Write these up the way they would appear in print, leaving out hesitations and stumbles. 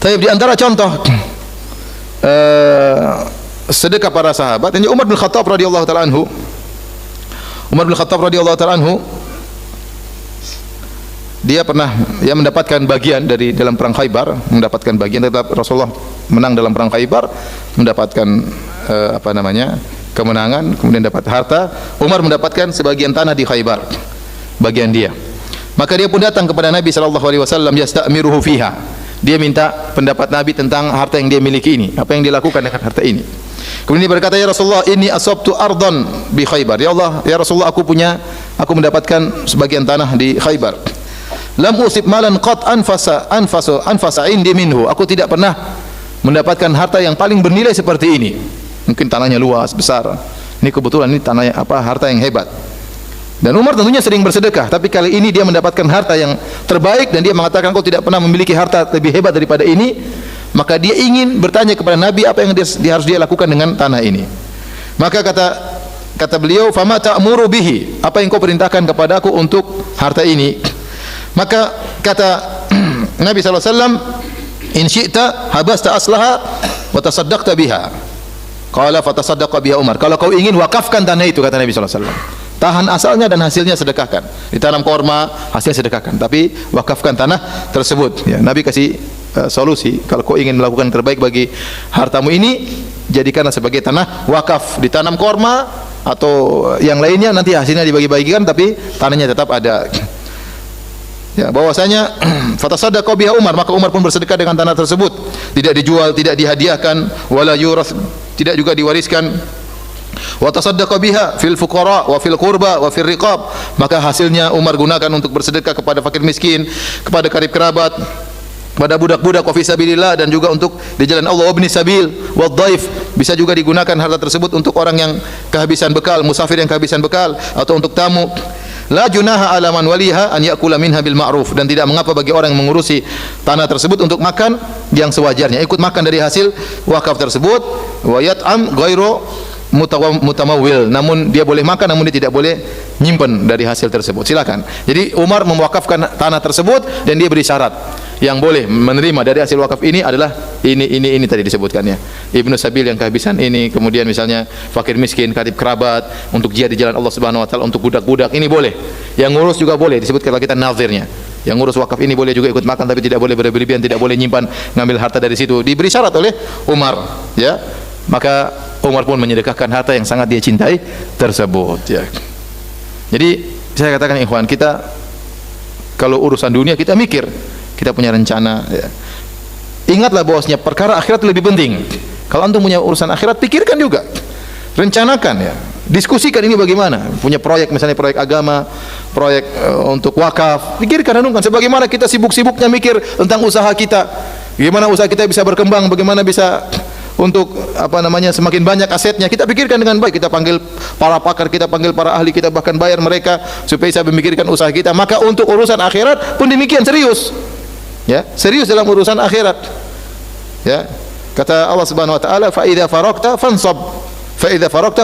Tapi di antara contoh sedekah para sahabat, ini Umar bin Khattab radhiyallahu taala anhu. Umar bin Khattab radhiyallahu taala anhu, dia pernah mendapatkan bagian dari dalam perang Khaybar, mendapatkan bagian. Tetap Rasulullah menang dalam perang Khaybar, mendapatkan kemenangan, kemudian dapat harta. Umar mendapatkan sebagian tanah di Khaybar, bagian dia. Maka dia pun datang kepada Nabi sallallahu alaihi wasallam, yasta'miruhu fiha. Dia minta pendapat Nabi tentang harta yang dia miliki ini, apa yang dia lakukan dengan harta ini. Kemudian dia berkata, ya Rasulullah, inni asabtu ardhan bi Khaybar. Ya Allah, ya Rasulullah, aku mendapatkan sebagian tanah di Khaybar. Lam usib malan qat anfasa indi minhu. Aku tidak pernah mendapatkan harta yang paling bernilai seperti ini. Mungkin tanahnya luas, besar. Ini kebetulan ini tanah harta yang hebat. Dan Umar tentunya sering bersedekah, tapi kali ini dia mendapatkan harta yang terbaik dan dia mengatakan, kau tidak pernah memiliki harta lebih hebat daripada ini. Maka dia ingin bertanya kepada Nabi apa yang harus dia lakukan dengan tanah ini. Maka kata beliau, fama ta'muru bihi, apa yang kau perintahkan kepadaku untuk harta ini? Maka kata Nabi SAW, in syi'ta habasta aslaha wa tasaddaqta biha. Qala fatasaddaqa biha Umar. Kalau kau ingin, wakafkan tanah itu, kata Nabi SAW. Tahan asalnya dan hasilnya sedekahkan. Ditanam korma, hasilnya sedekahkan. Tapi wakafkan tanah tersebut. Ya, Nabi kasih solusi. Kalau kau ingin melakukan terbaik bagi hartamu ini, jadikanlah sebagai tanah wakaf. Ditanam korma atau yang lainnya, nanti hasilnya dibagi-bagikan, tapi tanahnya tetap ada. Ya, bahwasanya fatasaddaqa biha Umar, maka Umar pun bersedekah dengan tanah tersebut. Tidak dijual, tidak dihadiahkan, wala yurath, tidak juga diwariskan. Wa tasaddaqa biha fil fuqara wa fil qurba wa fil riqab, maka hasilnya Umar gunakan untuk bersedekah kepada fakir miskin, kepada karib kerabat, kepada budak-budak wa fi sabilillah, dan juga untuk di jalan Allah, ibni sabil wa dhaif. Bisa juga digunakan harta tersebut untuk orang yang kehabisan bekal, musafir yang kehabisan bekal, atau untuk tamu. La junaha ala man waliha an yakula minha bil ma'ruf, dan tidak mengapa bagi orang yang mengurusi tanah tersebut untuk makan yang sewajarnya, ikut makan dari hasil wakaf tersebut. Wa yat'am ghairu mutamawil, namun dia boleh makan, namun dia tidak boleh nyimpen dari hasil tersebut. Silakan. Jadi Umar mewakafkan tanah tersebut dan dia beri syarat, yang boleh menerima dari hasil wakaf ini adalah ini tadi disebutkannya, ibnu sabil yang kehabisan ini, kemudian misalnya fakir miskin, karib kerabat, untuk jihad di jalan Allah Subhanahu wa taala, untuk budak-budak, ini boleh. Yang ngurus juga boleh, disebut kalau kita nazirnya. Yang ngurus wakaf ini boleh juga ikut makan, tapi tidak boleh berlebihan, tidak boleh nyimpan, ngambil harta dari situ. Diberi syarat oleh Umar, ya. Maka Umar pun menyedekahkan harta yang sangat dia cintai tersebut, ya. Jadi saya katakan, ikhwan, kita kalau urusan dunia kita mikir, kita punya rencana, ya. Ingatlah bahwasanya perkara akhirat lebih penting. Kalau antum punya urusan akhirat, pikirkan juga, rencanakan, ya. Diskusikan ini bagaimana. Punya proyek, misalnya proyek agama, proyek untuk wakaf, pikirkan, renungkan. Sebagaimana kita sibuk-sibuknya mikir tentang usaha kita, bagaimana usaha kita bisa berkembang, bagaimana bisa untuk semakin banyak asetnya, kita pikirkan dengan baik. Kita panggil para pakar, kita panggil para ahli, kita bahkan bayar mereka supaya bisa memikirkan usaha kita. Maka untuk urusan akhirat pun demikian, serius, ya, serius dalam urusan akhirat, ya. Kata Allah Subhanahu wa taala, fa idza faraqta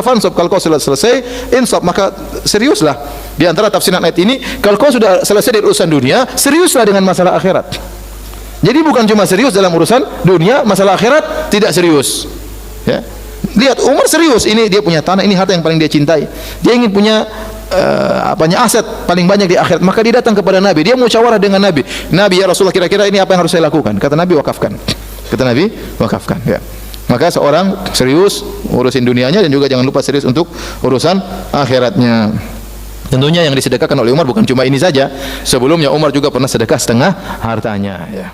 fansab, kalau kau sudah selesai insab, maka seriuslah. Di antara tafsiran ayat ini, kalau kau sudah selesai dari urusan dunia, seriuslah dengan masalah akhirat. Jadi bukan cuma serius dalam urusan dunia, masalah akhirat tidak serius, ya. Lihat, Umar serius, ini dia punya tanah, ini harta yang paling dia cintai. Dia ingin punya aset paling banyak di akhirat. Maka dia datang kepada Nabi, dia musyawarah dengan Nabi. Nabi, ya Rasulullah, kira-kira ini apa yang harus saya lakukan? Kata Nabi, wakafkan. Kata Nabi, wakafkan, ya. Maka seorang serius urusin dunianya dan juga jangan lupa serius untuk urusan akhiratnya. Tentunya yang disedekahkan oleh Umar bukan cuma ini saja. Sebelumnya Umar juga pernah sedekah setengah hartanya, ya.